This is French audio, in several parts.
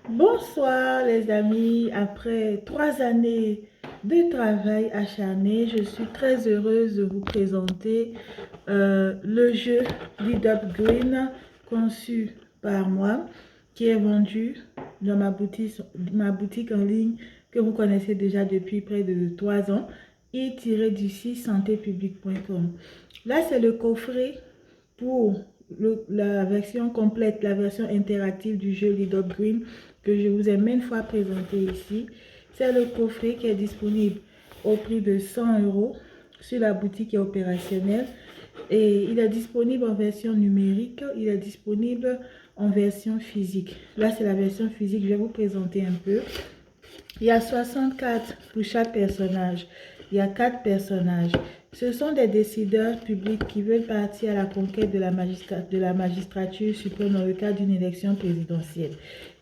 Bonsoir les amis, après 3 années de travail acharné, je suis très heureuse de vous présenter le jeu Lead Up Green conçu par moi qui est vendu dans ma boutique en ligne que vous connaissez déjà depuis près de 3 ans, i-du-6 santépublique.com. Là, c'est le coffret pour la version complète, la version interactive du jeu Lead Up Green que je vous ai maintes fois présenté ici. C'est le coffret qui est disponible au prix de 100 € sur la boutique qui est opérationnelle. Et il est disponible en version numérique, il est disponible en version physique. Là, c'est la version physique, je vais vous présenter un peu. Il y a 64 pour chaque personnage. Il y a 4 personnages. Ce sont des décideurs publics qui veulent partir à la conquête de la magistrature suprême dans le cadre d'une élection présidentielle.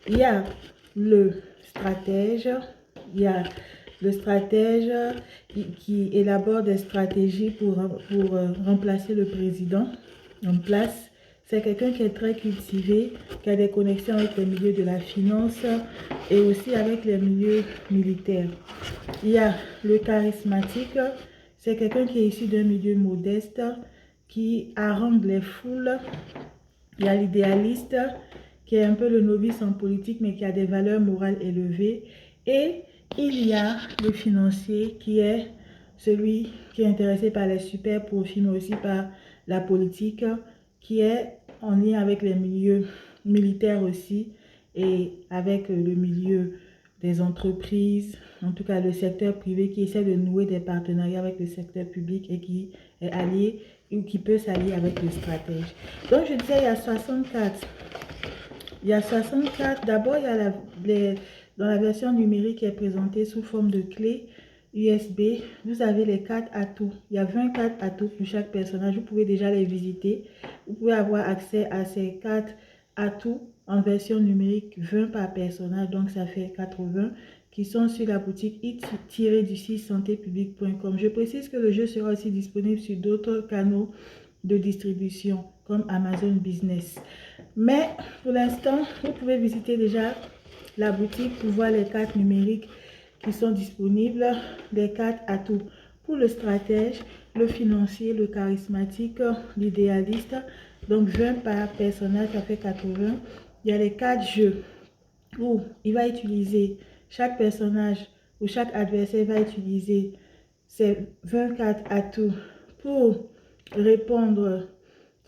Il y a le stratège. Il y a le stratège qui élabore des stratégies pour remplacer le président en place. C'est quelqu'un qui est très cultivé, qui a des connexions avec les milieux de la finance et aussi avec les milieux militaires. Il y a le charismatique, c'est quelqu'un qui est issu d'un milieu modeste, qui harangue les foules. Il y a l'idéaliste, qui est un peu le novice en politique, mais qui a des valeurs morales élevées. Et il y a le financier, qui est celui qui est intéressé par les super profits, mais aussi par la politique, qui est en lien avec les milieux militaires aussi, et avec le milieu des entreprises, en tout cas le secteur privé qui essaie de nouer des partenariats avec le secteur public et qui est allié ou qui peut s'allier avec le stratège. Donc je disais, il y a 64. Il y a 64. D'abord, il y a dans la version numérique qui est présentée sous forme de clé USB, vous avez les 4 atouts. Il y a 24 atouts pour chaque personnage. Vous pouvez déjà les visiter. Vous pouvez avoir accès à ces 4 atouts en version numérique, 20 par personnage, donc ça fait 80, qui sont sur la boutique i-du6 santépublique.com. Je précise que le jeu sera aussi disponible sur d'autres canaux de distribution comme Amazon Business. Mais pour l'instant, vous pouvez visiter déjà la boutique pour voir les cartes numériques qui sont disponibles, les cartes atouts pour le stratège, le financier, le charismatique, l'idéaliste. Donc 20 par personnage, ça fait 80. Il y a les 4 jeux où il va utiliser, chaque personnage ou chaque adversaire va utiliser ces 24 atouts pour répondre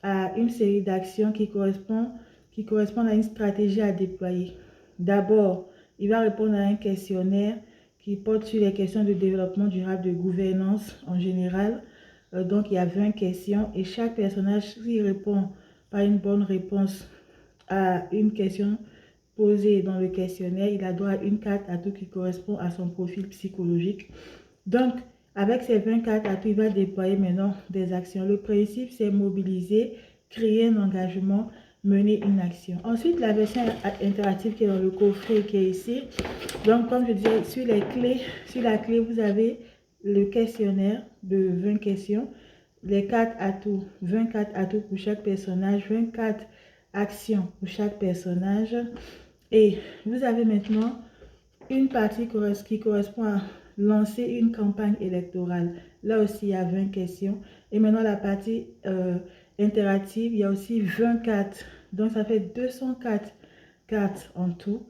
à une série d'actions qui correspondent à une stratégie à déployer. D'abord, il va répondre à un questionnaire qui porte sur les questions de développement durable, de gouvernance en général. Donc, il y a 20 questions et chaque personnage, s'il répond par une bonne réponse à une question posée dans le questionnaire, il a droit à une carte atout qui correspond à son profil psychologique. Donc, avec ces 24 atouts, il va déployer maintenant des actions. Le principe, c'est mobiliser, créer un engagement, mener une action. Ensuite, la version interactive qui est dans le coffret qui est ici. Donc, comme je disais, sur la clé, vous avez le questionnaire de 20 questions, les 4 atouts, 24 atouts pour chaque personnage, 24 actions pour chaque personnage. Et vous avez maintenant une partie qui correspond à lancer une campagne électorale. Là aussi, il y a 20 questions. Et maintenant, la partie interactive, il y a aussi 24. Donc, ça fait 204 cartes en tout.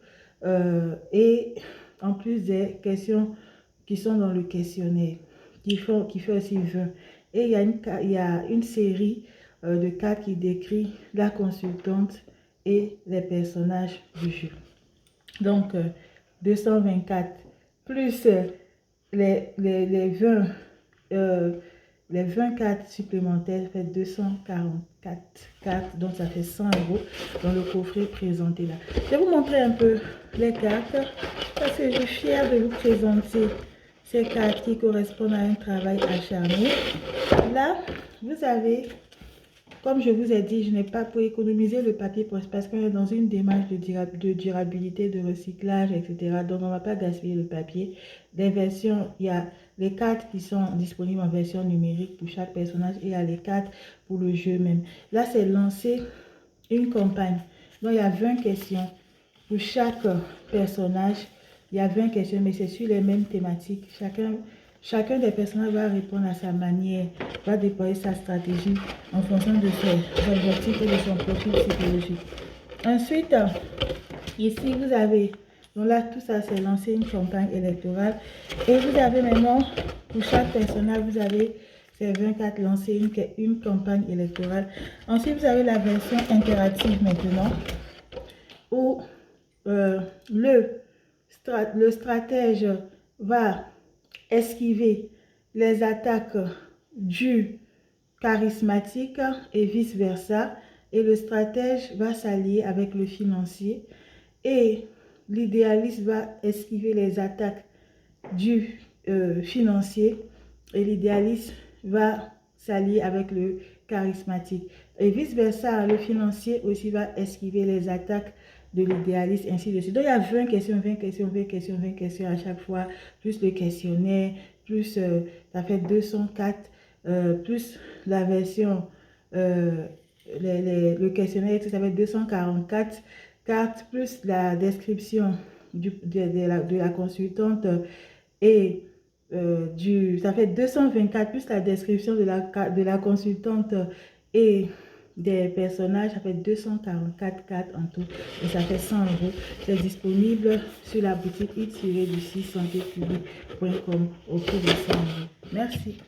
Et en plus des questions qui sont dans le questionnaire, qui fait aussi 20. Et il y a une série de cartes qui décrit la consultante et les personnages du jeu. Donc, 224 plus les 20, les 24 supplémentaires fait 244 cartes, donc ça fait 100 € dans le coffret présenté là. Je vais vous montrer un peu les cartes parce que je suis fière de vous présenter ces cartes qui correspondent à un travail acharné. Là, vous avez, comme je vous ai dit, je n'ai pas pour économiser le papier parce qu'on est dans une démarche de durabilité, de recyclage, etc. Donc, on ne va pas gaspiller le papier. Les versions, il y a les cartes qui sont disponibles en version numérique pour chaque personnage et il y a les cartes pour le jeu même. Là, c'est lancer une campagne. Donc, il y a 20 questions. Pour chaque personnage, il y a 20 questions, mais c'est sur les mêmes thématiques. Chacun des personnages va répondre à sa manière, va déployer sa stratégie en fonction de ses objectifs et de son profil psychologique. Ensuite, ici, vous avez, donc là, tout ça, c'est lancer une campagne électorale. Et vous avez maintenant, pour chaque personnage, vous avez ces 24 lancer une campagne électorale. Ensuite, vous avez la version interactive maintenant, où le stratège va esquiver les attaques du charismatique et vice-versa. Et le stratège va s'allier avec le financier. Et l'idéaliste va esquiver les attaques du financier. Et l'idéaliste va s'allier avec le charismatique. Et vice-versa, le financier aussi va esquiver les attaques de l'idéaliste, ainsi de suite. Donc, il y a 20 questions, 20 questions, 20 questions, 20 questions à chaque fois, plus le questionnaire, plus ça fait 204, plus la version, le questionnaire, ça fait 244 cartes, plus la description de la consultante et ça fait 224 plus la description de la consultante et des personnages, ça fait 244 cartes en tout et ça fait 100 euros. C'est disponible sur la boutique it-du6santépublique.com au prix de 100 euros. Merci.